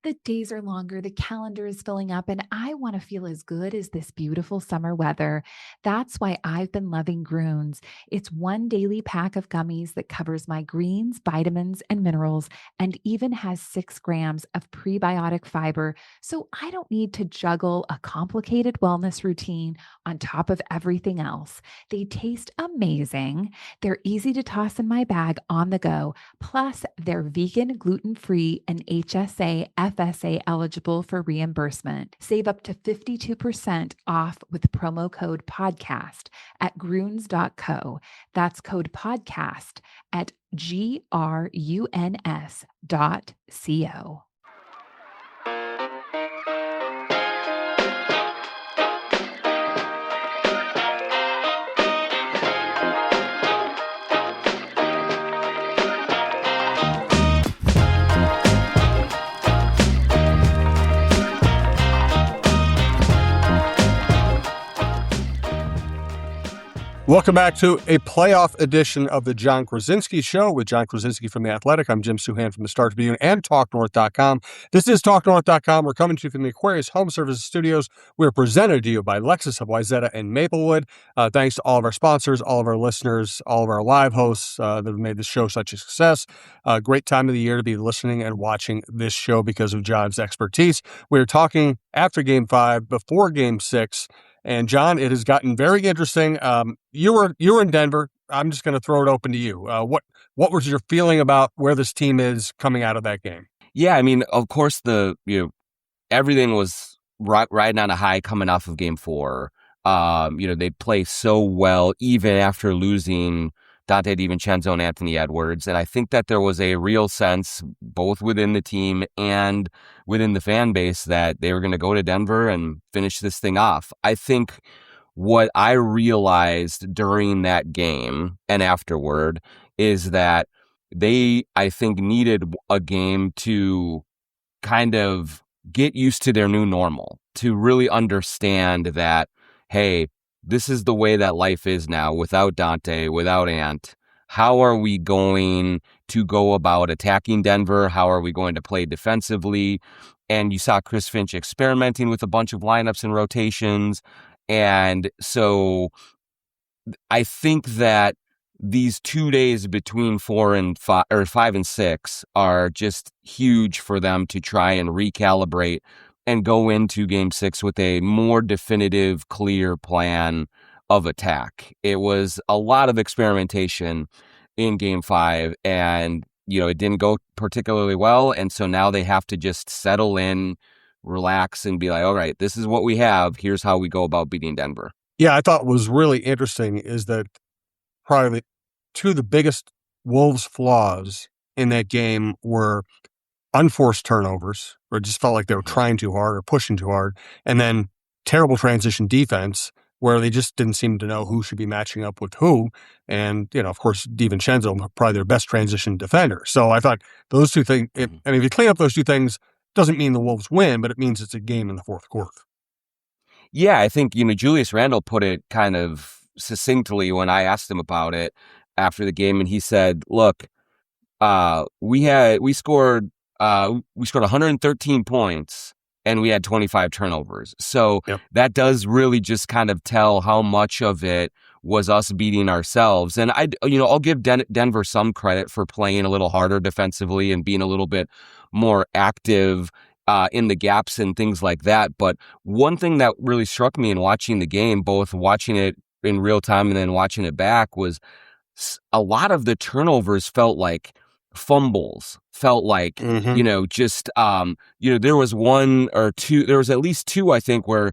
The days are longer, the calendar is filling up, and I want to feel as good as this beautiful summer weather. That's why I've been loving Groons. It's one daily pack of gummies that covers my greens, vitamins, and minerals, and even has 6 grams of prebiotic fiber. So I don't need to juggle a complicated wellness routine on top of everything else. They taste amazing. They're easy to toss in my bag on the go. Plus, they're vegan, gluten free, and HSA, FSA eligible for reimbursement. Save up to 52% off with promo code podcast at gruns.co. That's code podcast at gruns.co. Welcome back to a playoff edition of the John Krawczynski Show with John Krawczynski from The Athletic. I'm Jim Souhan from the Star Tribune and TalkNorth.com. This is TalkNorth.com. We're coming to you from the Aquarius Home Services Studios. We're presented to you by Lexus of Wayzata and Maplewood. Thanks to all of our sponsors, all of our listeners, all of our live hosts that have made this show such a success. Great time of the year to be listening and watching this show because of John's expertise. We're talking after Game 5, before Game 6. And John, it has gotten very interesting. You were in Denver. I'm just going to throw it open to you. What was your feeling about where this team is coming out of that game? Yeah, I mean, of course, everything was riding on a high coming off of Game 4. They play so well even after losing Dante DiVincenzo and Anthony Edwards. And I think that there was a real sense, both within the team and within the fan base, that they were going to go to Denver and finish this thing off. I think what I realized during that game and afterward is that they, I think, needed a game to kind of get used to their new normal, to really understand that, hey, this is the way that life is now without Dante, without Ant. How are we going to go about attacking Denver? How are we going to play defensively? And you saw Chris Finch experimenting with a bunch of lineups and rotations. And so I think that these 2 days between 4 and 5 or 5 and 6 are just huge for them to try and recalibrate and go into Game 6 with a more definitive, clear plan of attack. It was a lot of experimentation in Game 5, and it didn't go particularly well. And so now they have to just settle in, relax, and be like, all right, this is what we have. Here's how we go about beating Denver. Yeah, I thought what was really interesting is that probably two of the biggest Wolves' flaws in that game were unforced turnovers, or it just felt like they were trying too hard or pushing too hard, and then terrible transition defense where they just didn't seem to know who should be matching up with who. And, of course, DiVincenzo, probably their best transition defender. So I thought those two things, if you clean up those two things, doesn't mean the Wolves win, but it means it's a game in the fourth quarter. Yeah, I think, Julius Randle put it kind of succinctly when I asked him about it after the game, and he said, look, we scored 113 points and we had 25 turnovers. So that does really just kind of tell how much of it was us beating ourselves. And I'll give Denver some credit for playing a little harder defensively and being a little bit more active in the gaps and things like that. But one thing that really struck me in watching the game, both watching it in real time and then watching it back, was a lot of the turnovers felt like fumbles, felt like, there was one or two, there was at least two, I think, where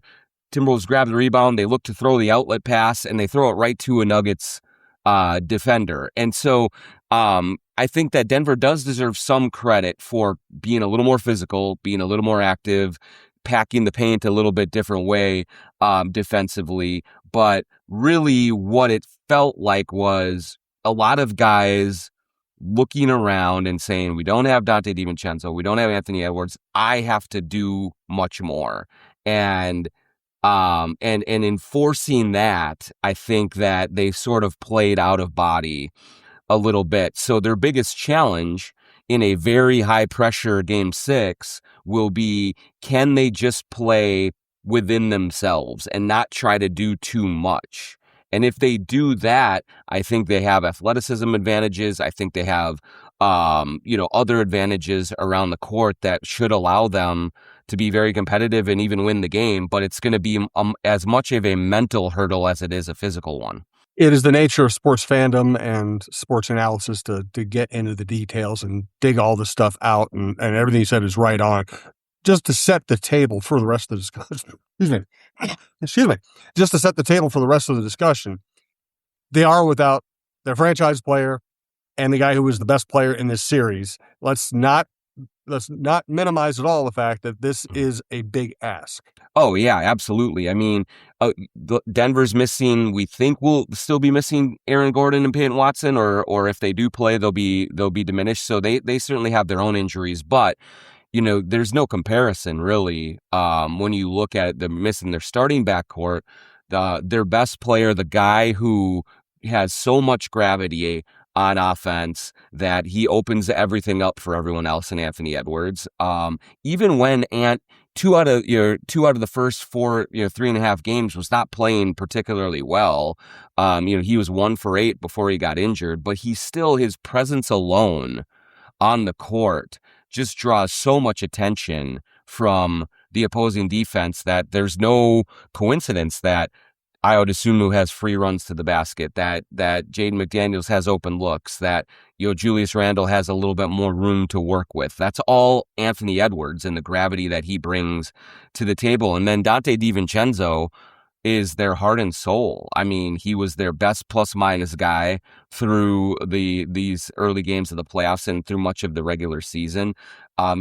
Timberwolves grab the rebound, they look to throw the outlet pass, and they throw it right to a Nuggets defender. And so I think that Denver does deserve some credit for being a little more physical, being a little more active, packing the paint a little bit different way defensively. But really what it felt like was a lot of guys looking around and saying, we don't have Dante DiVincenzo, we don't have Anthony Edwards, I have to do much more. And enforcing that, I think that they sort of played out of body a little bit. So their biggest challenge in a very high pressure game 6 will be, can they just play within themselves and not try to do too much? And if they do that, I think they have athleticism advantages. I think they have, other advantages around the court that should allow them to be very competitive and even win the game. But it's going to be as much of a mental hurdle as it is a physical one. It is the nature of sports fandom and sports analysis to get into the details and dig all this stuff out, and everything you said is right on. Just to set the table for the rest of the discussion. Excuse me. Just to set the table for the rest of the discussion, they are without their franchise player and the guy who was the best player in this series. Let's not minimize at all the fact that this is a big ask. Oh, yeah, absolutely. I mean, Denver's missing, we think we'll still be missing Aaron Gordon and Peyton Watson, or if they do play, they'll be diminished. So they certainly have their own injuries, but there's no comparison really. When you look at them missing their starting backcourt, their best player, the guy who has so much gravity on offense that he opens everything up for everyone else in Anthony Edwards. Even when two out of the first 3.5 games was not playing particularly well. He was 1 for 8 before he got injured, but his presence alone on the court just draws so much attention from the opposing defense that there's no coincidence that Ayo Dosunmu has free runs to the basket, that Jaden McDaniels has open looks, that Julius Randle has a little bit more room to work with. That's all Anthony Edwards and the gravity that he brings to the table. And then Dante DiVincenzo is their heart and soul. I mean, he was their best plus-minus guy through these early games of the playoffs and through much of the regular season.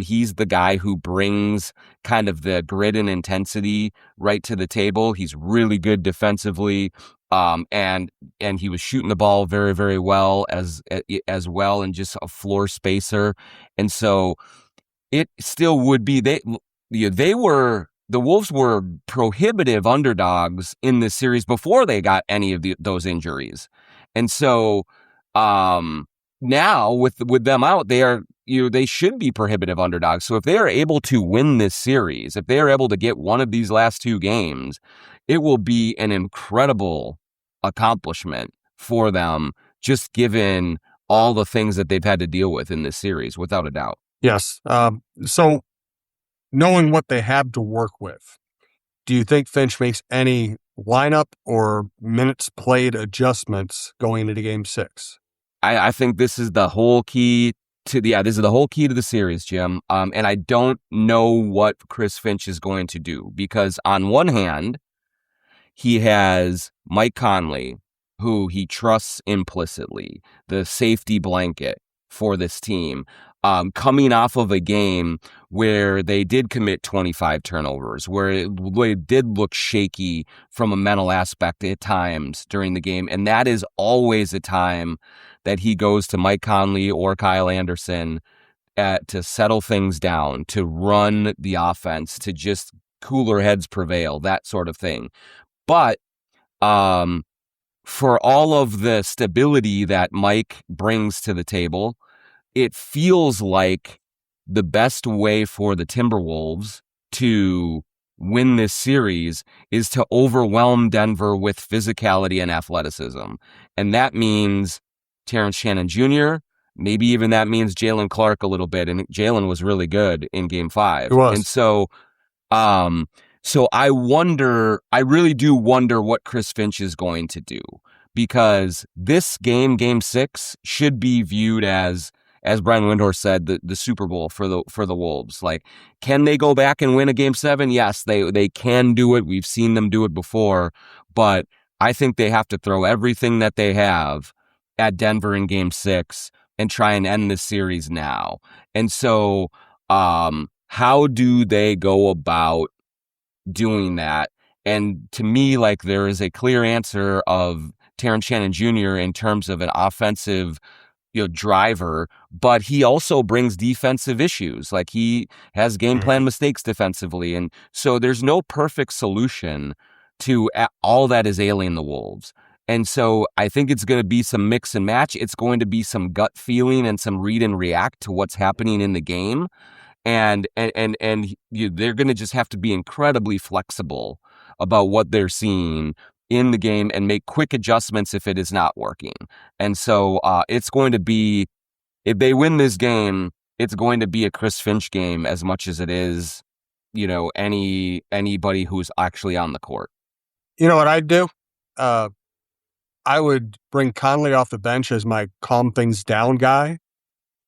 He's the guy who brings kind of the grit and intensity right to the table. He's really good defensively, and he was shooting the ball very, very well as well, and just a floor spacer. And so it still would be the Wolves were prohibitive underdogs in this series before they got any of those injuries. And so now with them out, they should be prohibitive underdogs. So if they are able to win this series, if they are able to get one of these last 2 games, it will be an incredible accomplishment for them, just given all the things that they've had to deal with in this series, without a doubt. Yes. So knowing what they have to work with, do you think Finch makes any lineup or minutes played adjustments going into game 6? I think this is the whole key to the series, Jim. And I don't know what Chris Finch is going to do, because on one hand, he has Mike Conley, who he trusts implicitly, the safety blanket for this team. Coming off of a game where they did commit 25 turnovers, where it did look shaky from a mental aspect at times during the game. And that is always a time that he goes to Mike Conley or Kyle Anderson to settle things down, to run the offense, to just cooler heads prevail, that sort of thing. But for all of the stability that Mike brings to the table, it feels like the best way for the Timberwolves to win this series is to overwhelm Denver with physicality and athleticism. And that means Terrence Shannon Jr., maybe even that means Jalen Clark a little bit. And Jalen was really good in game 5. It was. And so I really do wonder what Chris Finch is going to do, because this game 6, should be viewed as Brian Windhorst said, the Super Bowl for the Wolves. Like, can they go back and win a game 7? Yes, they can do it. We've seen them do it before, but I think they have to throw everything that they have at Denver in game 6 and try and end this series now. And so, how do they go about doing that? And to me, like, there is a clear answer of Terrence Shannon Jr. in terms of an offensive driver, but he also brings defensive issues. Like, he has game plan mistakes defensively. And so there's no perfect solution to all that is ailing the Wolves. And so I think it's going to be some mix and match. It's going to be some gut feeling and some read and react to what's happening in the game. And they're going to just have to be incredibly flexible about what they're seeing in the game and make quick adjustments if it is not working. And so it's going to be, if they win this game, it's going to be a Chris Finch game as much as it is, anybody who's actually on the court. You know what I'd do? I would bring Conley off the bench as my calm things down guy,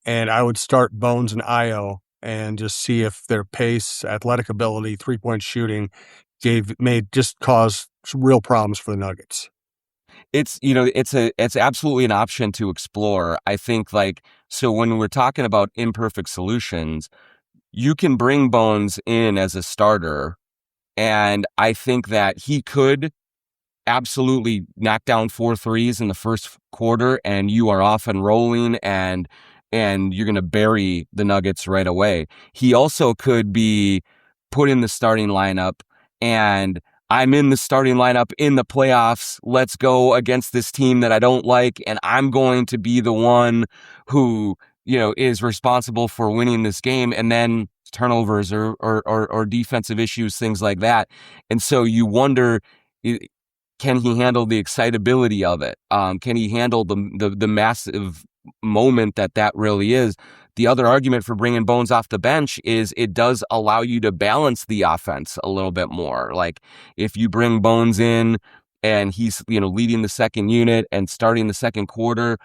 and I would start Bones and Io and just see if their pace, athletic ability, 3-point shooting just caused some real problems for the Nuggets. It's absolutely an option to explore. I think so when we're talking about imperfect solutions, you can bring Bones in as a starter, and I think that he could absolutely knock down 4 threes in the first quarter, and you are off and rolling, and you're going to bury the Nuggets right away. He also could be put in the starting lineup, and I'm in the starting lineup in the playoffs. Let's go against this team that I don't like, and I'm going to be the one who, is responsible for winning this game, and then turnovers or defensive issues, things like that. And so you wonder, can he handle the excitability of it? Can he handle the massive moment that really is? The other argument for bringing Bones off the bench is it does allow you to balance the offense a little bit more. Like if you bring Bones in and he's, leading the second unit and starting the second quarter,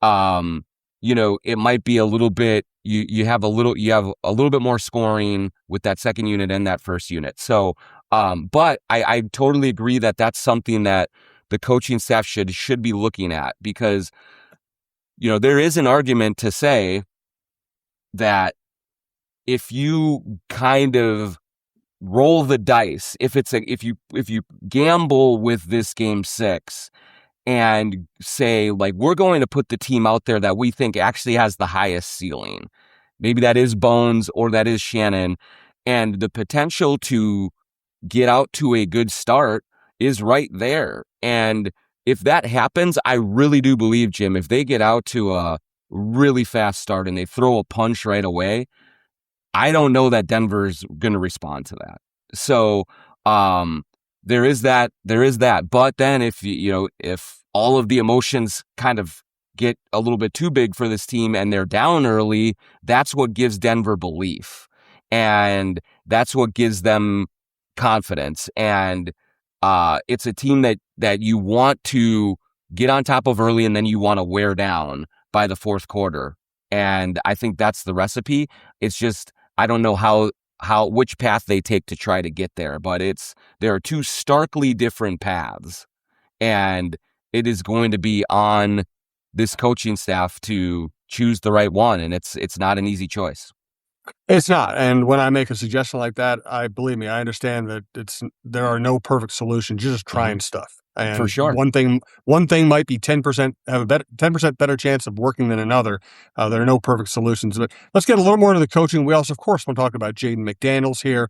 it might be a little bit, you have a little bit more scoring with that second unit and that first unit. So, but I totally agree that that's something that the coaching staff should be looking at, because, there is an argument to say that if you kind of roll the dice, if you gamble with this game 6 and say, we're going to put the team out there that we think actually has the highest ceiling, maybe that is Bones or that is Shannon, and the potential to get out to a good start is right there. And if that happens, I really do believe, Jim, if they get out to a really fast start and they throw a punch right away, I don't know that Denver's going to respond to that. So there is that. But then if all of the emotions kind of get a little bit too big for this team and they're down early, that's what gives Denver belief, and that's what gives them confidence. And it's a team that you want to get on top of early, and then you want to wear down by the fourth quarter. And I think that's the recipe. It's just, I don't know which path they take to try to get there, but there are two starkly different paths, and it is going to be on this coaching staff to choose the right one. And it's not an easy choice. It's not. And when I make a suggestion like that, believe me, I understand that there are no perfect solutions. You're just trying stuff. And for sure, one thing might be 10% have a 10% better chance of working than another. There are no perfect solutions. But let's get a little more into the coaching. We also, of course, want to talk about Jaden McDaniels here.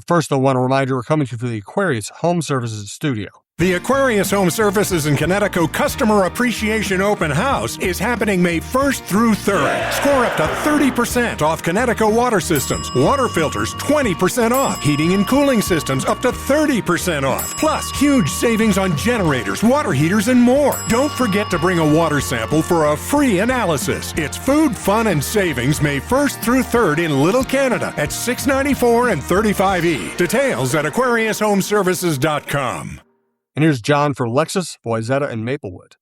First, I want to remind you we're coming to you from the Aquarius Home Services Studio. The Aquarius Home Services in Connecticut Customer Appreciation Open House is happening May 1st through 3rd. Score up to 30% off Connecticut water systems, water filters 20% off, heating and cooling systems up to 30% off, plus huge savings on generators, water heaters, and more. Don't forget to bring a water sample for a free analysis. It's food, fun, and savings May 1st through 3rd in Little Canada at 694 and 35E. Details at aquariushomeservices.com. And here's John for Lexus, Wayzata, and Maplewood.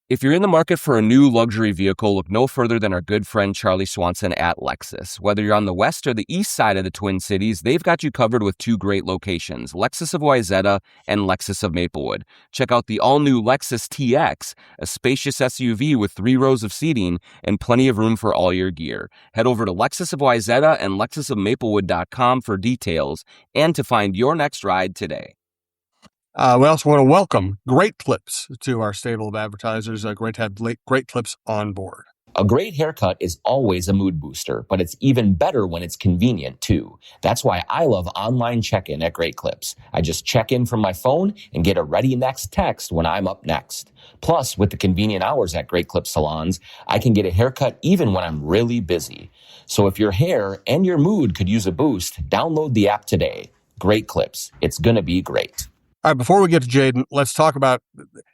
If you're in the market for a new luxury vehicle, look no further than our good friend Charlie Swanson at Lexus. Whether you're on the west or the east side of the Twin Cities, they've got you covered with 2 great locations, Lexus of Wayzata and Lexus of Maplewood. Check out the all-new Lexus TX, a spacious SUV with 3 rows of seating and plenty of room for all your gear. Head over to Lexus of Wayzata and LexusofMaplewood.com for details and to find your next ride today. We also want to welcome Great Clips to our stable of advertisers. Great to have Great Clips on board. A great haircut is always a mood booster, but it's even better when it's convenient too. That's why I love online check-in at Great Clips. I just check in from my phone and get a ready next text when I'm up next. Plus, with the convenient hours at Great Clips salons, I can get a haircut even when I'm really busy. So if your hair and your mood could use a boost, download the app today. Great Clips. It's gonna be great. All right, before we get to Jaden, let's talk about,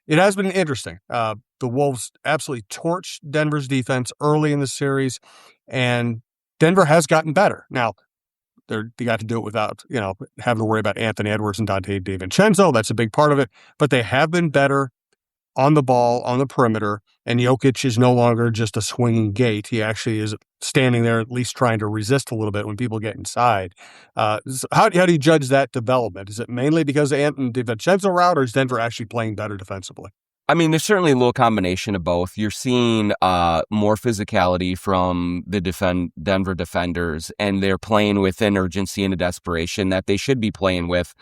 it has been interesting. The Wolves absolutely torched Denver's defense early in the series, and Denver has gotten better. Now, they got to do it without, having to worry about Anthony Edwards and Dante DiVincenzo. That's a big part of it. But they have been better on the ball, on the perimeter, and Jokic is no longer just a swinging gate. He actually is standing there, at least trying to resist a little bit when people get inside. So how do you judge that development? Is it mainly because of Anthony DiVincenzo route, or is Denver actually playing better defensively? I mean, there's certainly a little combination of both. You're seeing more physicality from the Denver defenders, and they're playing with an urgency and a desperation that they should be playing with,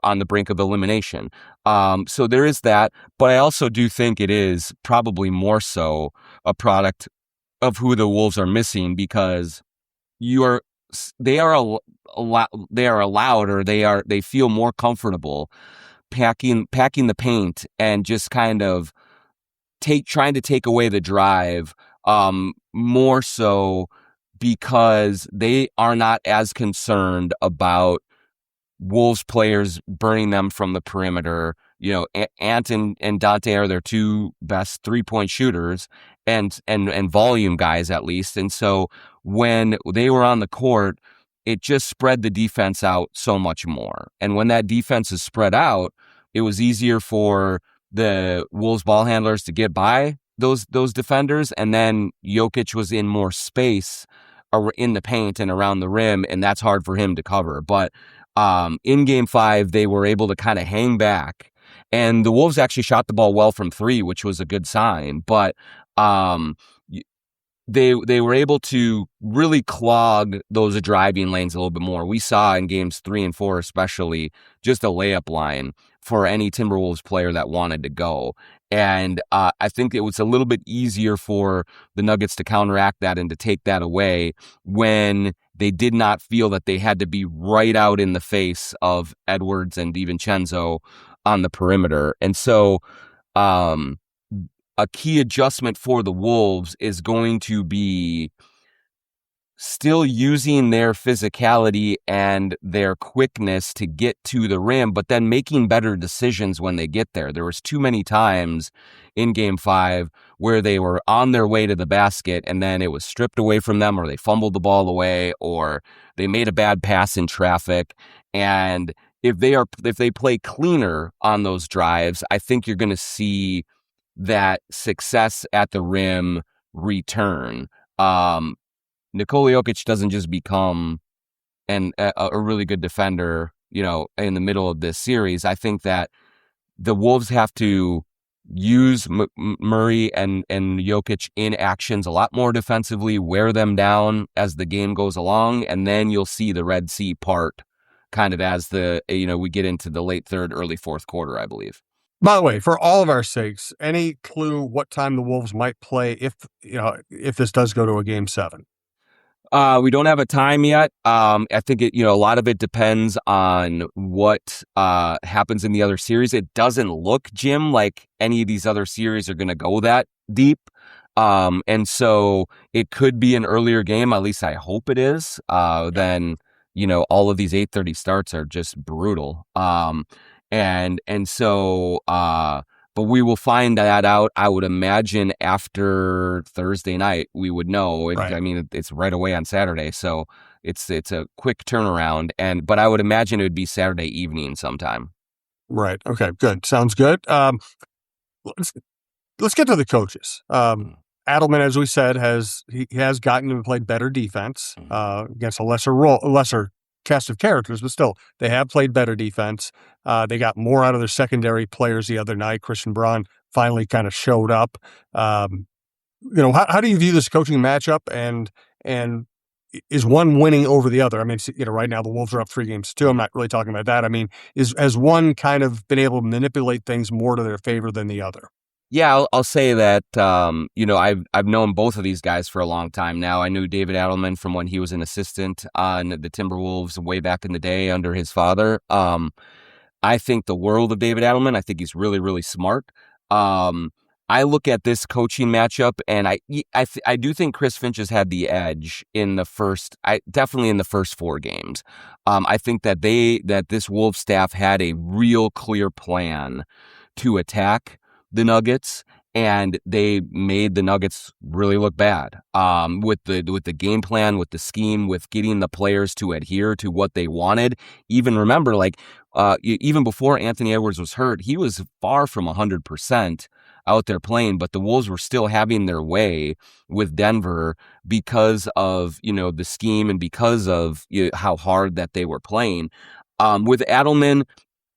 on the brink of elimination. So there is that, but I also do think it is probably more so a product of who the Wolves are missing, because they are allowed, or they feel more comfortable packing the paint and just kind of trying to take away the drive, more so because they are not as concerned about Wolves players burning them from the perimeter. Ant and Dante are their two best 3-point shooters and volume guys, at least. And so when they were on the court, it just spread the defense out so much more. And when that defense is spread out, it was easier for the Wolves ball handlers to get by those defenders. And then Jokic was in more space in the paint and around the rim, and that's hard for him to cover. But in Game 5, they were able to kind of hang back. And the Wolves actually shot the ball well from 3, which was a good sign. But they were able to really clog those driving lanes a little bit more. We saw in games 3 and 4, especially, just a layup line for any Timberwolves player that wanted to go. And I think it was a little bit easier for the Nuggets to counteract that and to take that away when they did not feel that they had to be right out in the face of Edwards and DiVincenzo on the perimeter. And so a key adjustment for the Wolves is going to be still using their physicality and their quickness to get to the rim, but then making better decisions when they get there. There was too many times in Game 5 where they were on their way to the basket and then it was stripped away from them, or they fumbled the ball away, or they made a bad pass in traffic. And if they play cleaner on those drives, I think you're going to see that success at the rim return. Nikola Jokic doesn't just become a really good defender, in the middle of this series. I think that the Wolves have to use Murray and Jokic in actions a lot more defensively, wear them down as the game goes along, and then you'll see the Red Sea part kind of as we get into the late third, early fourth quarter, I believe. By the way, for all of our sakes, any clue what time the Wolves might play if this does go to a Game 7? We don't have a time yet. I think a lot of it depends on what happens in the other series. It doesn't look, Jim, like any of these other series are going to go that deep. And so it could be an earlier game. At least I hope it is. Then, all of these 8:30 starts are just brutal. But we will find that out, I would imagine, after Thursday night. We would know. Right. I mean, it's right away on Saturday, so it's a quick turnaround. But I would imagine it would be Saturday evening sometime. Right. Okay. Good. Sounds good. Let's get to the coaches. Adelman, as we said, has gotten to play better defense against a lesser cast of characters, but still, they have played better defense. They got more out of their secondary players the other night. Christian Braun finally kind of showed up. How do you view this coaching matchup, and is one winning over the other? I mean, right now the Wolves are up 3-2. I'm not really talking about that. I mean, has one kind of been able to manipulate things more to their favor than the other? Yeah, I'll say that, I've known both of these guys for a long time now. I knew David Adelman from when he was an assistant on the Timberwolves way back in the day under his father. I think the world of David Adelman. I think he's really, really smart. I look at this coaching matchup, and I do think Chris Finch has had the edge definitely in the first 4 games. I think that this Wolves staff had a real clear plan to attack the Nuggets, and they made the Nuggets really look bad. With the game plan, with the scheme, with getting the players to adhere to what they wanted. Even remember, even before Anthony Edwards was hurt, he was far from 100% out there playing, but the Wolves were still having their way with Denver because of, the scheme and because of how hard that they were playing. With Adelman,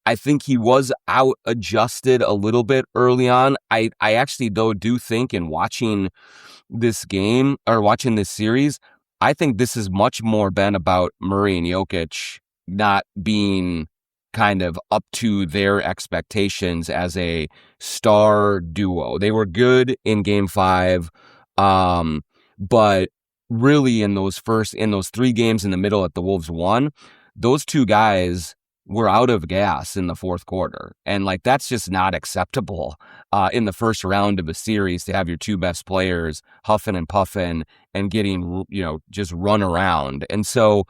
I think he was out adjusted a little bit early on. I actually, though, do think in watching this game or watching this series, I think this has much more been about Murray and Jokic not being kind of up to their expectations as a star duo. They were good in game 5, but really in those 3 games in the middle that the Wolves won, those 2 guys were out of gas in the fourth quarter. And that's just not acceptable in the first round of a series to have your 2 best players huffing and puffing and getting, just run around. And so,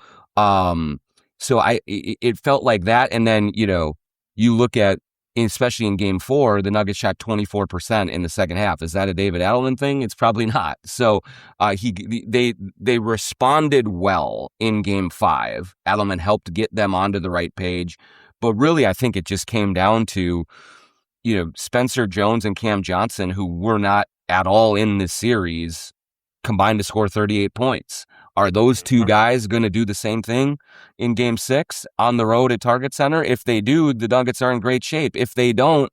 it felt like that. And then, you look at, especially in game 4, the Nuggets shot 24% in the second half. Is that a David Adelman thing? It's probably not. So they responded well in game 5. Adelman helped get them onto the right page. But really, I think it just came down to, Spencer Jones and Cam Johnson, who were not at all in this series, combined to score 38 points. Are those 2 guys going to do the same thing in game 6 on the road at Target Center? If they do, the Nuggets are in great shape. If they don't,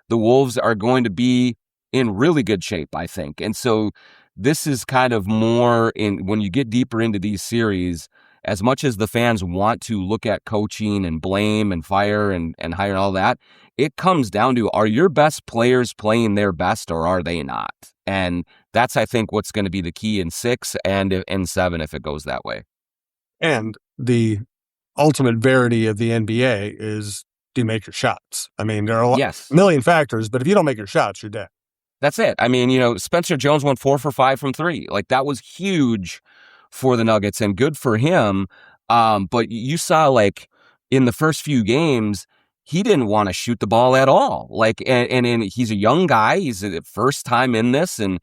the Wolves are going to be in really good shape, I think. And so this is kind of more when you get deeper into these series, as much as the fans want to look at coaching and blame and fire and hire and all that, it comes down to, are your best players playing their best or are they not? And that's, I think, what's going to be the key in 6 and in 7 if it goes that way. And the ultimate verity of the NBA is, do you make your shots? I mean, there are a million factors, but if you don't make your shots, you're dead. That's it. I mean, Spencer Jones went 4 for 5 from 3. That was huge for the Nuggets and good for him. But you saw, in the first few games, he didn't want to shoot the ball at all. And he's a young guy. He's the first time in this and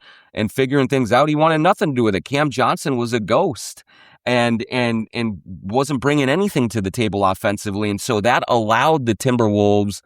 figuring things out. He wanted nothing to do with it. Cam Johnson was a ghost and wasn't bringing anything to the table offensively. And so that allowed the Timberwolves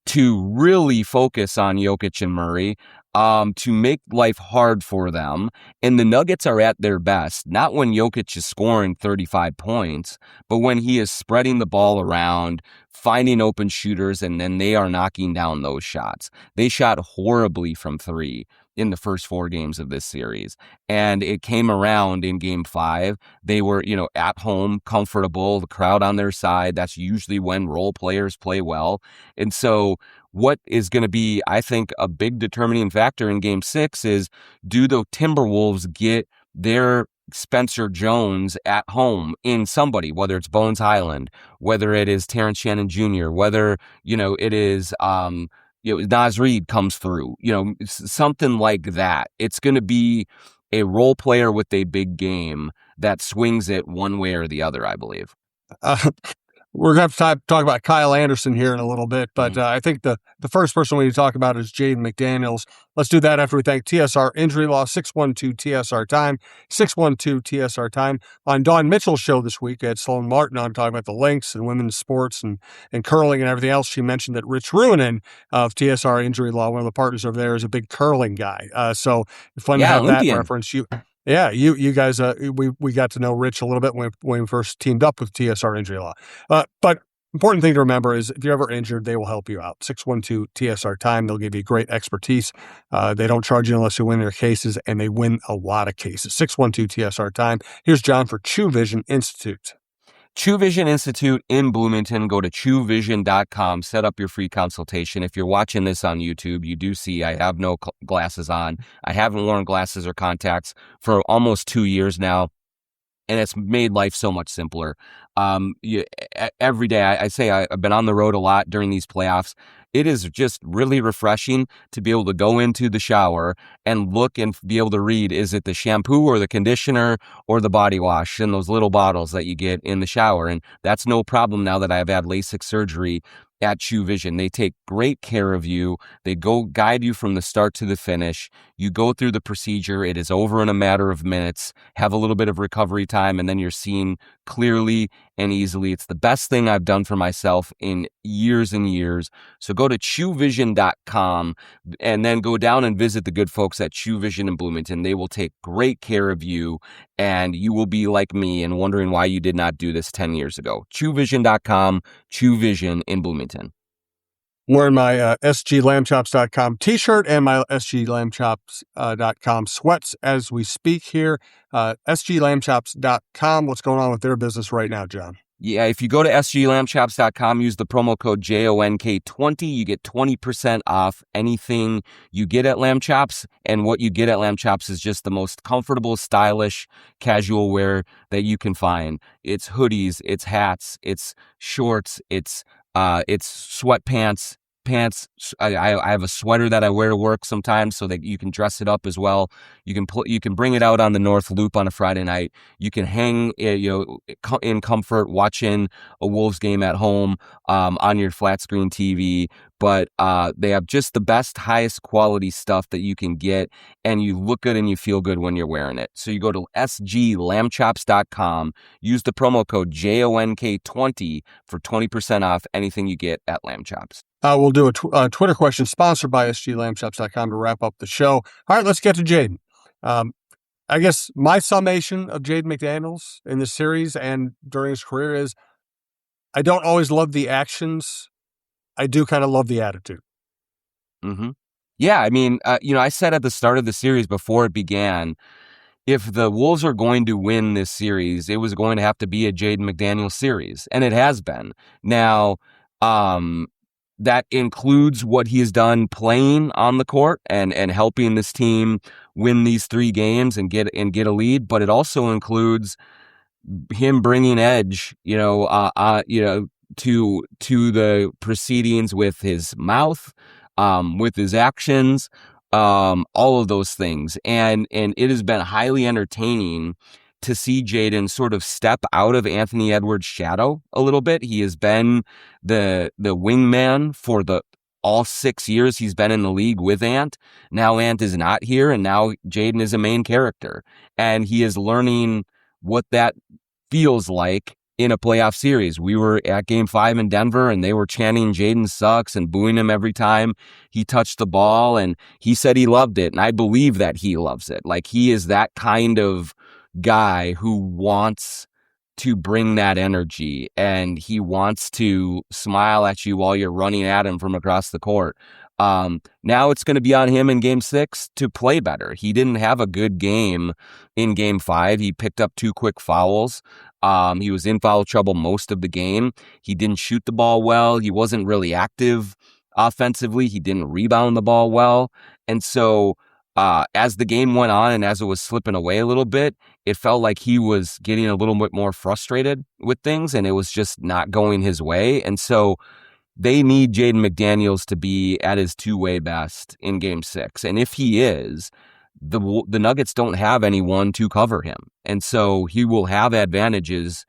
to really focus on Jokic and Murray, to make life hard for them. And the Nuggets are at their best, not when Jokic is scoring 35 points, but when he is spreading the ball around, finding open shooters, and then they are knocking down those shots. They shot horribly from 3 in the first 4 games of this series. And it came around in game 5. They were, at home, comfortable, the crowd on their side. That's usually when role players play well. And so what is going to be, I think, a big determining factor in game 6 is, do the Timberwolves get their Spencer Jones at home in somebody, whether it's Bones Highland, whether it is Terrence Shannon Jr., whether, it is, Naz Reid comes through, something like that. It's going to be a role player with a big game that swings it one way or the other, I believe. We're going to have to talk about Kyle Anderson here in a little bit, but I think the first person we need to talk about is Jaden McDaniels. Let's do that after we thank TSR Injury Law, 612-TSR Time, 612-TSR Time. On Dawn Mitchell's show this week, I had Sloan Martin on talking about the Lynx and women's sports and curling and everything else. She mentioned that Rich Ruinen of TSR Injury Law, one of the partners over there, is a big curling guy. So fun to have Olympian. That reference. Yeah, you guys, we got to know Rich a little bit when we first teamed up with TSR Injury Law. But important thing to remember is, if you're ever injured, they will help you out. 612-TSR Time. They'll give you great expertise. They don't charge you unless you win their cases, and they win a lot of cases. 612-TSR Time. Here's John for True Vision Institute. True Vision Institute in Bloomington. Go to truevision.com. Set up your free consultation. If you're watching this on YouTube, you do see I have no glasses on. I haven't worn glasses or contacts for almost 2 years now. And it's made life so much simpler. Every day, I say I've been on the road a lot during these playoffs. It is just really refreshing to be able to go into the shower and look and be able to read, is it the shampoo or the conditioner or the body wash in those little bottles that you get in the shower? And that's no problem now that I've had LASIK surgery at True Vision. They take great care of you. They go guide you from the start to the finish. You go through the procedure. It is over in a matter of minutes. Have a little bit of recovery time, and then you're seeing clearly and easily. It's the best thing I've done for myself in years and years. So go to truevision.com and then go down and visit the good folks at True Vision in Bloomington. They will take great care of you, and you will be like me and wondering why you did not do this 10 years ago. Truevision.com, True Vision in Bloomington. Wearing my sglambchops.com t-shirt and my sglambchops.com sweats as we speak here. sglambchops.com. What's going on with their business right now, John? Yeah, if you go to sglambchops.com, use the promo code JONK20, you get 20% off anything you get at Lamb Chops. And what you get at Lamb Chops is just the most comfortable, stylish, casual wear that you can find. It's hoodies, it's hats, it's shorts, it's sweatpants, pants. I have a sweater that I wear to work sometimes so that you can dress it up as well. You can bring it out on the North Loop on a Friday night. You can hang in comfort watching a Wolves game at home on your flat screen TV. But they have just the best, highest quality stuff that you can get, and you look good and you feel good when you're wearing it. So you go to sglambchops.com, use the promo code JONK20 for 20% off anything you get at Lamb Chops. We'll do a Twitter question sponsored by sglambchops.com to wrap up the show. All right, let's get to Jaden. I guess my summation of Jaden McDaniels in this series and during his career is I don't always love the actions. I do kind of love the attitude. Mm-hmm. Yeah, I mean, I said at the start of the series before it began, if the Wolves are going to win this series, it was going to have to be a Jaden McDaniels series, and it has been. Now, that includes what he has done playing on the court and helping this team win these 3 games and get a lead, but it also includes him bringing edge, to the proceedings with his mouth, with his actions, all of those things. And it has been highly entertaining to see Jaden sort of step out of Anthony Edwards' shadow a little bit. He has been the wingman for all 6 years he's been in the league with Ant. Now Ant is not here, and now Jaden is a main character. And he is learning what that feels like in a playoff series. We were at Game 5 in Denver, and they were chanting Jaden sucks and booing him every time he touched the ball, and he said he loved it, and I believe that he loves it. Like, he is that kind of guy who wants to bring that energy, and he wants to smile at you while you're running at him from across the court. Now it's going to be on him in Game 6 to play better. He didn't have a good game in Game 5. He picked up 2 quick fouls. He was in foul trouble most of the game. He didn't shoot the ball well. He wasn't really active offensively. He didn't rebound the ball well. And so as the game went on and as it was slipping away a little bit, it felt like he was getting a little bit more frustrated with things, and it was just not going his way. And so they need Jaden McDaniels to be at his two-way best in Game 6. And if he is, the Nuggets don't have anyone to cover him. And so he will have advantages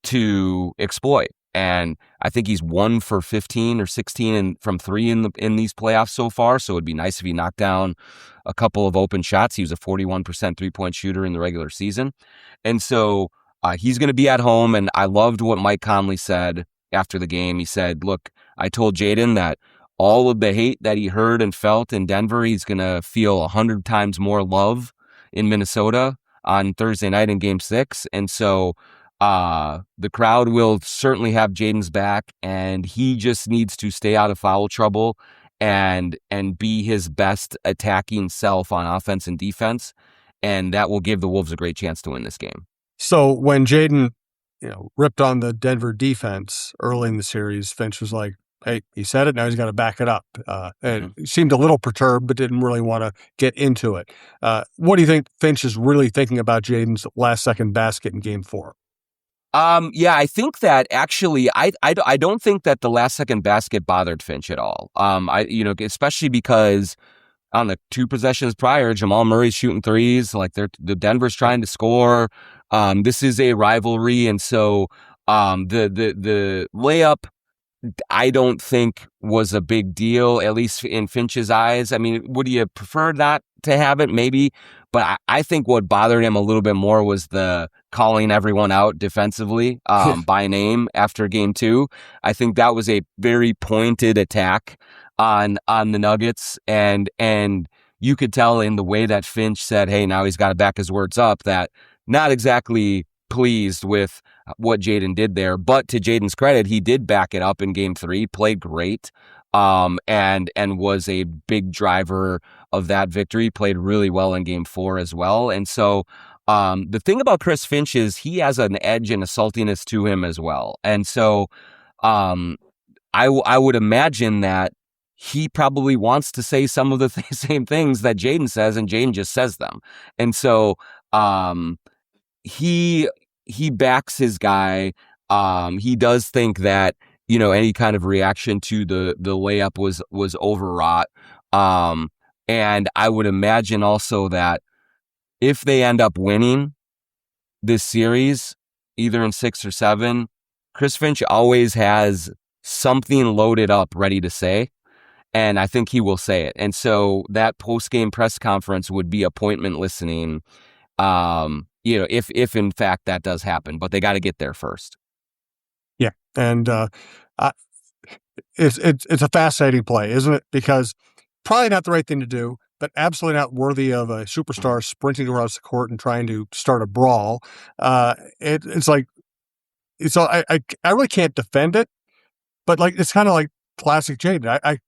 to exploit. And I think he's 1 for 15 or 16 from 3 in these playoffs so far. So it'd be nice if he knocked down a couple of open shots. He was a 41% three-point shooter in the regular season. And so he's going to be at home. And I loved what Mike Conley said after the game. He said, look, I told Jaden that all of the hate that he heard and felt in Denver, he's going to feel 100 times more love in Minnesota on Thursday night in Game 6. And so the crowd will certainly have Jaden's back, and he just needs to stay out of foul trouble and be his best attacking self on offense and defense. And that will give the Wolves a great chance to win this game. So when Jaden ripped on the Denver defense early in the series, Finch was like, hey, he said it, now he's got to back it up. And he seemed a little perturbed, but didn't really want to get into it. What do you think Finch is really thinking about Jaden's last-second basket in Game 4? Yeah, I think that actually, I don't think that the last-second basket bothered Finch at all. Especially because on the 2 possessions prior, Jamal Murray's shooting threes. Like the Denver's trying to score. This is a rivalry, and so the layup, I don't think was a big deal, at least in Finch's eyes. I mean, would you prefer not to have it? Maybe. But I think what bothered him a little bit more was the calling everyone out defensively by name after Game 2. I think that was a very pointed attack on the Nuggets. And you could tell in the way that Finch said, hey, now he's got to back his words up, that not exactly pleased with what Jaden did there. But to Jaden's credit, he did back it up in Game 3, played great, and was a big driver of that victory, played really well in Game 4 as well. And so the thing about Chris Finch is he has an edge and a saltiness to him as well. And so I would imagine that he probably wants to say some of the same things that Jaden says, and Jaden just says them. And so he backs his guy. He does think that, any kind of reaction to the layup was overwrought. And I would imagine also that if they end up winning this series, either in 6 or 7, Chris Finch always has something loaded up ready to say. And I think he will say it. And so that post-game press conference would be appointment listening, if in fact that does happen. But they got to get there first. Yeah. And it's a fascinating play, isn't it? Because probably not the right thing to do, but absolutely not worthy of a superstar sprinting across the court and trying to start a brawl. It's like, I really can't defend it, but like, it's kind of like classic Jaden. I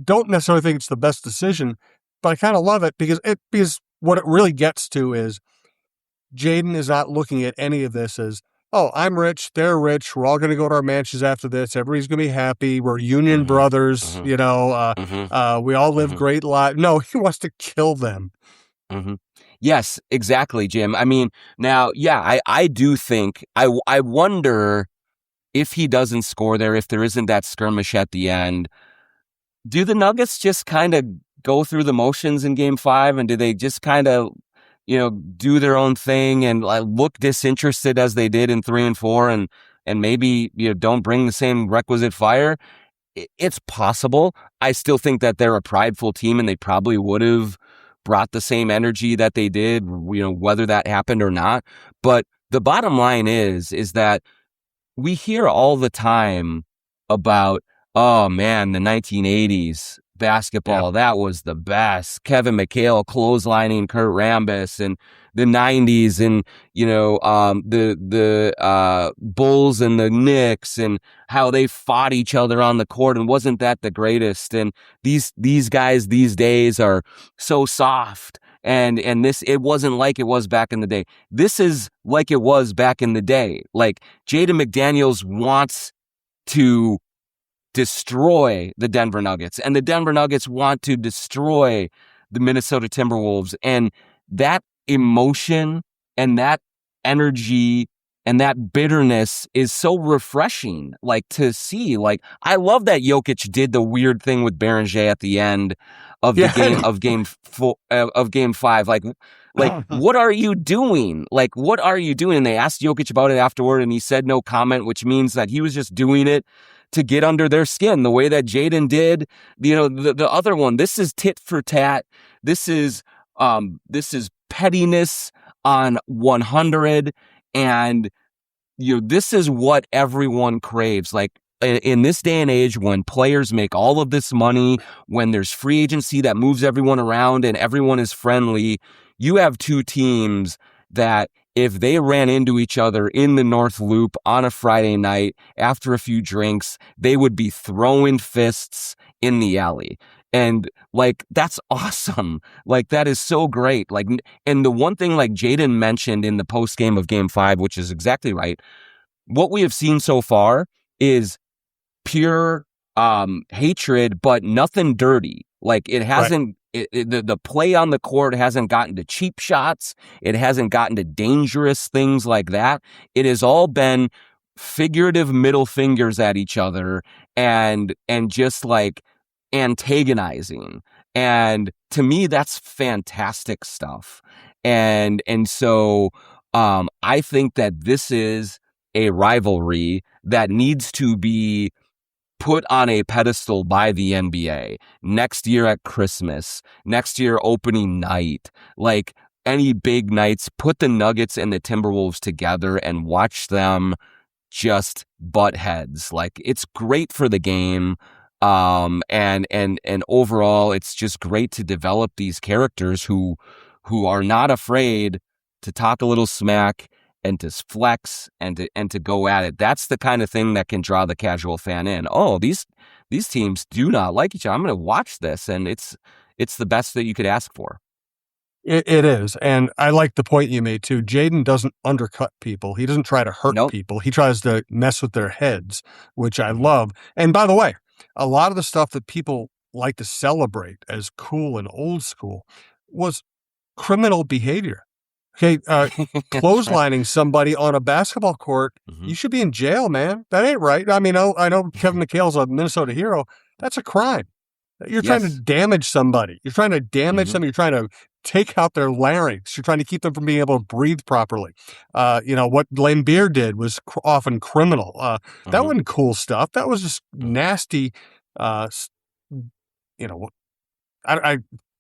don't necessarily think it's the best decision, but I kind of love it because what it really gets to is Jaden is not looking at any of this as, oh, I'm rich, they're rich, we're all going to go to our mansions after this, everybody's going to be happy, we're union brothers, we all live great lives. No, he wants to kill them. Yes, exactly, Jim. I mean, now, yeah, I do think, I wonder if he doesn't score there, if there isn't that skirmish at the end, do the Nuggets just kind of go through the motions in Game 5, and do they just kind of, do their own thing and look disinterested as they did in 3 and 4, and maybe don't bring the same requisite fire? It's possible. I still think that they're a prideful team, and they probably would have brought the same energy that they did, whether that happened or not. But the bottom line is that we hear all the time about, oh man, the 1980s basketball, that was the best. Kevin McHale clotheslining Kurt Rambis, and the 90s, and the Bulls and the Knicks, and how they fought each other on the court, and wasn't that the greatest? And these guys these days are so soft, and this, it wasn't like it was back in the day. This is like it was back in the day. Like, Jaden McDaniels wants to destroy the Denver Nuggets, and the Denver Nuggets want to destroy the Minnesota Timberwolves. And that emotion and that energy and that bitterness is so refreshing, to see. I love that Jokic did the weird thing with Berenger at the end of the game of Game 5. What are you doing? What are you doing? And they asked Jokic about it afterward, and he said no comment, which means that he was just doing it to get under their skin, the way that Jaden did. The other one, this is tit for tat. This is pettiness on 100. And, this is what everyone craves. In this day and age, when players make all of this money, when there's free agency that moves everyone around and everyone is friendly, you have 2 teams that, if they ran into each other in the North Loop on a Friday night after a few drinks, they would be throwing fists in the alley. And that's awesome. That is so great. And the one thing Jaden mentioned in the post game of Game 5, which is exactly right, what we have seen so far is pure hatred, but nothing dirty. Like it hasn't, the play on the court hasn't gotten to cheap shots. It hasn't gotten to dangerous things like that. It has all been figurative middle fingers at each other and just like antagonizing. And to me, that's fantastic stuff. And so I think that this is a rivalry that needs to be put on a pedestal by the NBA next year at Christmas, next year opening night, like any big nights, put the Nuggets and the Timberwolves together and watch them just butt heads. Like it's great for the game. And overall, it's just great to develop these characters who are not afraid to talk a little smack and to flex and to go at it. That's the kind of thing that can draw the casual fan in. Oh, these teams do not like each other. I'm going to watch this, and it's the best that you could ask for. It is, and I like the point you made too. Jaden doesn't undercut people. He doesn't try to hurt people. He tries to mess with their heads, which I love. And by the way, a lot of the stuff that people like to celebrate as cool and old school was criminal behavior. Okay, clotheslining somebody on a basketball court, you should be in jail, man. That ain't right. I mean, I know Kevin McHale's a Minnesota hero. That's a crime. You're trying to damage somebody. You're trying to damage them. You're trying to take out their larynx. You're trying to keep them from being able to breathe properly. What Lambeer did was often criminal. That wasn't cool stuff. That was just nasty,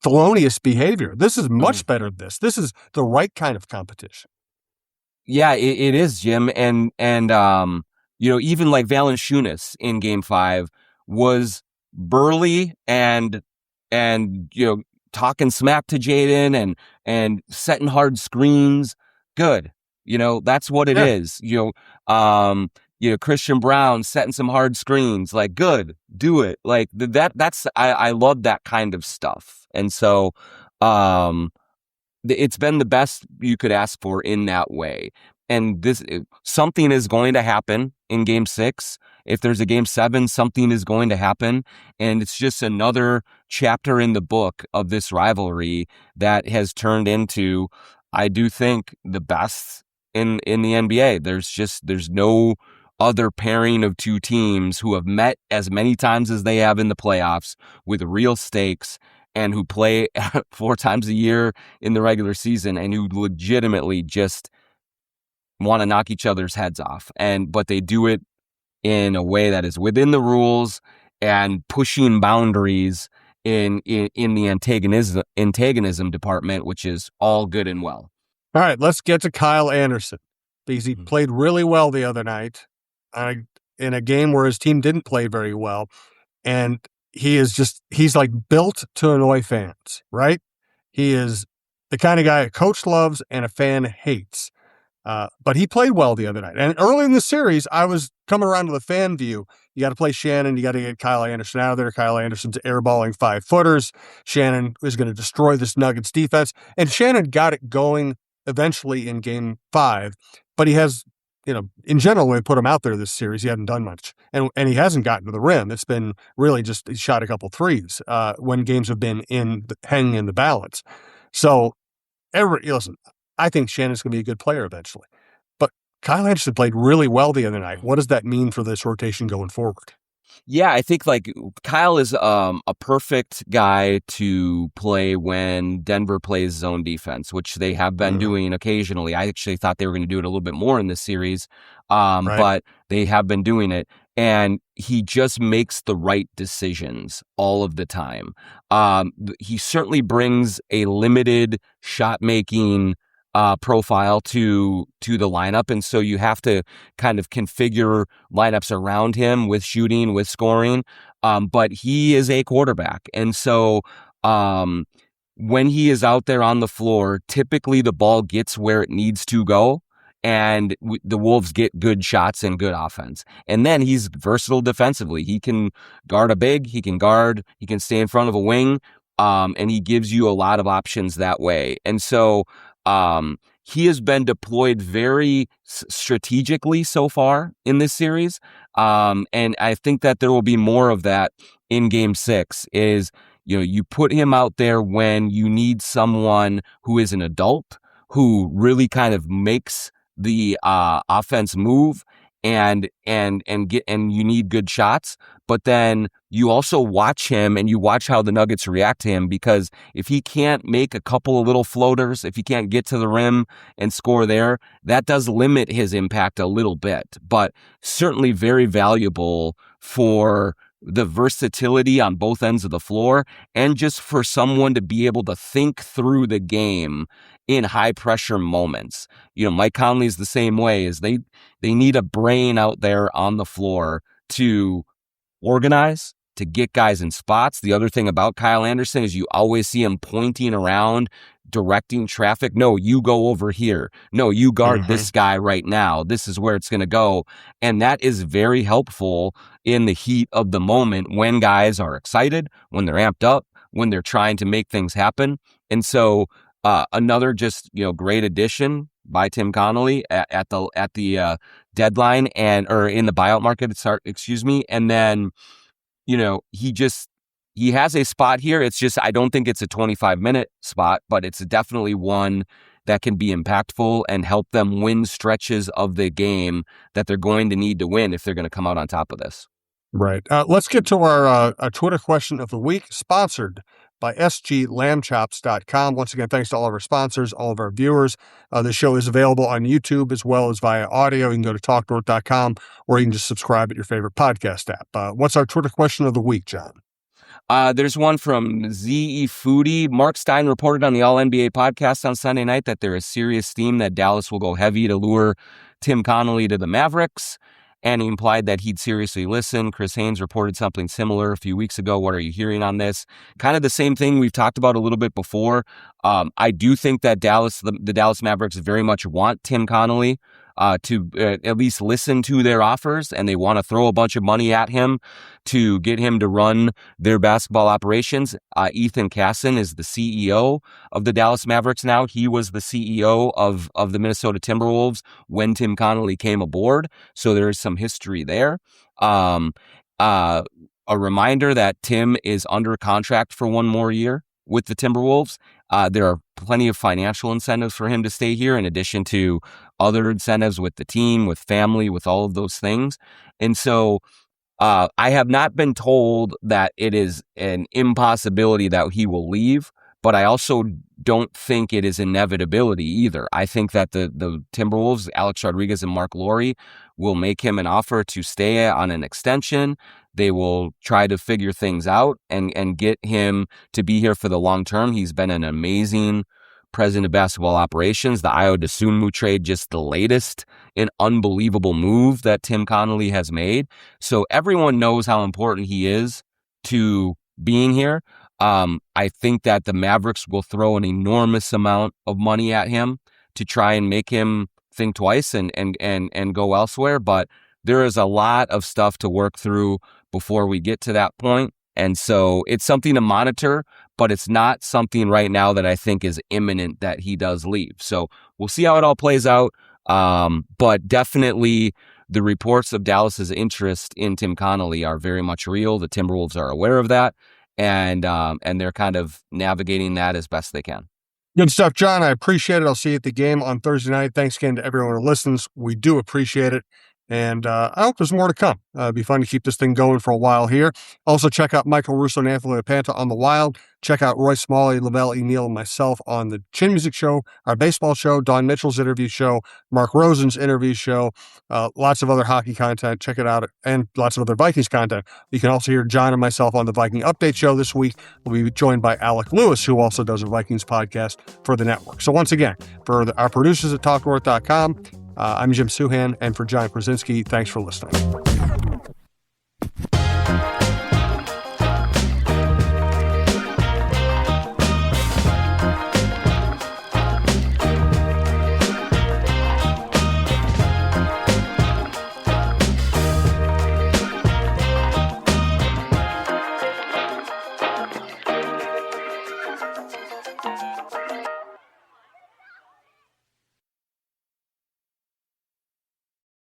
felonious behavior. This is much better than this. This is the right kind of competition. Yeah, it is, Jim. And even like Valanciunas in Game 5 was burly and talking smack to Jaden and setting hard screens. Good. That's what it is. Christian Brown setting some hard screens, like good, do it. Like I love that kind of stuff. And so, it's been the best you could ask for in that way. And something is going to happen in Game 6. If there's a Game 7, something is going to happen. And it's just another chapter in the book of this rivalry that has turned into, I do think, the best in the NBA. There's no other pairing of two teams who have met as many times as they have in the playoffs with real stakes and who play 4 times a year in the regular season and who legitimately just want to knock each other's heads off. But they do it in a way that is within the rules and pushing boundaries in the antagonism department, which is all good and well. All right, let's get to Kyle Anderson, because he played really well the other night in a game where his team didn't play very well. And he's like built to annoy fans, right? He is the kind of guy a coach loves and a fan hates. But he played well the other night. And early in the series, I was coming around to the fan view. You got to play Shannon. You got to get Kyle Anderson out of there. Kyle Anderson's airballing 5-footers. Shannon is going to destroy this Nuggets defense. And Shannon got it going eventually in Game 5. But he has, in general, when we put him out there this series, he hasn't done much. And he hasn't gotten to the rim. It's been really just he shot a couple threes when games have been hanging in the balance. So, listen, I think Shannon's going to be a good player eventually. But Kyle Anderson played really well the other night. What does that mean for this rotation going forward? Yeah, I think like Kyle is a perfect guy to play when Denver plays zone defense, which they have been doing occasionally. I actually thought they were going to do it a little bit more in this series, but they have been doing it. And he just makes the right decisions all of the time. He certainly brings a limited shot-making profile to the lineup. And so you have to kind of configure lineups around him with shooting, with scoring. But he is a quarterback. And so when he is out there on the floor, typically the ball gets where it needs to go. And the Wolves get good shots and good offense. And then he's versatile defensively. He can guard a big, he can stay in front of a wing. And he gives you a lot of options that way. And so, he has been deployed very strategically so far in this series. And I think that there will be more of that in Game 6 is, you put him out there when you need someone who is an adult, who really kind of makes the offense move and you need good shots. But then you also watch him and you watch how the Nuggets react to him, because if he can't make a couple of little floaters, if he can't get to the rim and score there, that does limit his impact a little bit, but certainly very valuable for the versatility on both ends of the floor, and just for someone to be able to think through the game in high pressure moments. Mike Conley's the same way, is they need a brain out there on the floor to organize, to get guys in spots. The other thing about Kyle Anderson is you always see him pointing around, directing traffic. No, you go over here. No, you guard this guy right now. This is where it's going to go. And that is very helpful in the heat of the moment when guys are excited, when they're amped up, when they're trying to make things happen. And so another just, great addition by Tim Connolly at the deadline or in the buyout market, And then, he has a spot here. It's just, I don't think it's a 25-minute spot, but it's definitely one that can be impactful and help them win stretches of the game that they're going to need to win if they're going to come out on top of this. Right. Let's get to our Twitter question of the week, sponsored by sglambchops.com. Once again, thanks to all of our sponsors, all of our viewers. The show is available on YouTube as well as via audio. You can go to talknorth.com, or you can just subscribe at your favorite podcast app. What's our Twitter question of the week, John? There's one from ZE Foodie. Mark Stein reported on the All-NBA podcast on Sunday night that there is serious steam that Dallas will go heavy to lure Tim Connolly to the Mavericks, and he implied that he'd seriously listen. Chris Haynes reported something similar a few weeks ago. What are you hearing on this? Kind of the same thing we've talked about a little bit before. I do think that the Dallas Mavericks very much want Tim Connolly to at least listen to their offers, and they want to throw a bunch of money at him to get him to run their basketball operations. Ethan Casson is the CEO of the Dallas Mavericks now. He was the CEO of the Minnesota Timberwolves when Tim Connolly came aboard, so there is some history there. A reminder that Tim is under contract for one more year with the Timberwolves. There are plenty of financial incentives for him to stay here, in addition to other incentives with the team, with family, with all of those things. And so I have not been told that it is an impossibility that he will leave, but I also don't think it is inevitability either. I think that the Timberwolves, Alex Rodriguez and Mark Lowry, will make him an offer to stay on an extension. They will try to figure things out and get him to be here for the long term. He's been an amazing president of basketball operations. The Ayo Dosunmu trade, just the latest, an unbelievable move that Tim Connolly has made. So everyone knows how important he is to being here. I think that the Mavericks will throw an enormous amount of money at him to try and make him think twice and go elsewhere. But there is a lot of stuff to work through before we get to that point. And so it's something to monitor, but it's not something right now that I think is imminent that he does leave. So we'll see how it all plays out. But definitely the reports of Dallas's interest in Tim Connolly are very much real. The Timberwolves are aware of that, and they're kind of navigating that as best they can. Good stuff, John. I appreciate it. I'll see you at the game on Thursday night. Thanks again to everyone who listens. We do appreciate it. And I hope there's more to come. It'd be fun to keep this thing going for a while here. Also, check out Michael Russo and Anthony Lapanta on The Wild. Check out Roy Smalley, Lavelle E. Neal, and myself on the Chin Music Show, our baseball show, Don Mitchell's interview show, Mark Rosen's interview show, lots of other hockey content. Check it out, and lots of other Vikings content. You can also hear John and myself on the Viking Update Show this week. We'll be joined by Alec Lewis, who also does a Vikings podcast for the network. So once again, for our producers at TalkNorth.com, I'm Jim Souhan, and for John Krawczynski, thanks for listening.